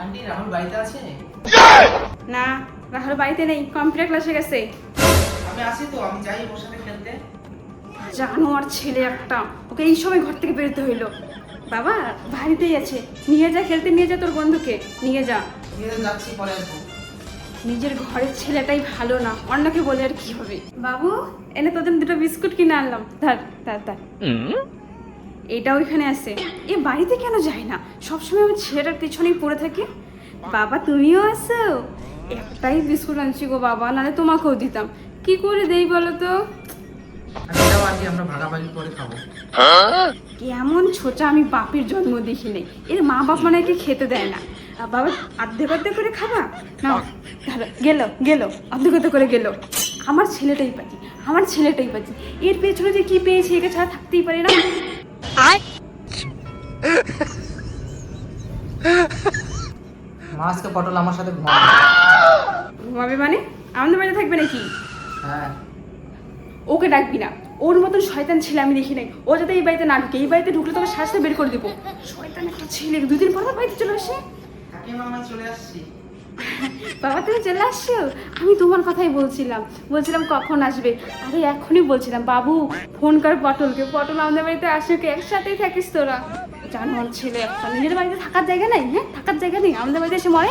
Aunty Rahul বাড়িতে আছে? না, রাহুল বাড়িতে নেই, কম্পিউটার ক্লাসে গেছে। আমি আসি তো, আমি যাই ওর সাথে খেলতে। জানো আর ছেলে একটা, ওকে এই সময় ঘর থেকে বেরোতে হইলো। বাবা বাড়িতেই আছে, নিয়ে যা খেলতে, নিয়ে যা তোর বন্ধুকে নিয়ে যা। নিয়ে তো যাচ্ছি, পরে আসবো। নিজের ঘরের ছেলেটাই ভালো না, অন্যকে বলে আর কি হবে। বাবু এনে তোদের দুটো বিস্কুট কিনে আনলাম, ধর ধর ধর। এটা ওইখানে আছে। এ বাড়িতে কেন যায় না, সবসময় আমার ছেলেটার পিছনেই পড়ে থাকে। বাবা তুমিও আসো, একটাই বিস্কুট আনছি গো বাবা, নাহলে তোমাকেও দিতাম। কি করে দেই বলো তো? আমি যাও আন্টি, আমরা ভাগাভাগি করে খাবো। কেমন ছোটা, আমি বাপের জন্ম দেখি নেই, এর মা বাপ মানে কি খেতে দেয় না। আর বাবা অর্ধেক অর্ধেক করে খাবা না, তাহলে গেল গেল, অর্ধেক অর্ধেক করে গেল। আমার ছেলেটাই পাচ্ছি, আমার ছেলেটাই পাচ্ছি, এর পেছনে যে কি পেয়েছে একে ছাড়া থাকতেই পারে না। মা আজকে পটল আমার সাথে ঘুমাবে। ঘুমাবে মানে আমাদের বাড়িতে থাকবে নাকি? হ্যাঁ। ওকে ডাকবি না, ওর মতন শয়তান ছেলে আমি দেখি নাই। ও যাতে এই বাড়িতে না ঢুকে, এই বাড়িতে ঢুকলে তোকে শাস্তি বের করে দেবো। শয়তান একটা ছেলে, দুদিন পর বাড়িতে চলে আসে। কাকিমা আমি চলে আসছি। বাবা তুমি চলে আসছো, আমি তোমার কথাই বলছিলাম, কখন আসবে। আরে এখনই বলছিলাম বাবু ফোন কর পটলকে, পটল আমাদের বাড়িতে আসুকে, একসাথেই থাকিস তোরা। জানোয়ার ছেলে একটা, নিজের বাড়িতে থাকার জায়গা নেই, হ্যাঁ থাকার জায়গা নেই, আমাদের বাড়িতে এসে মরে।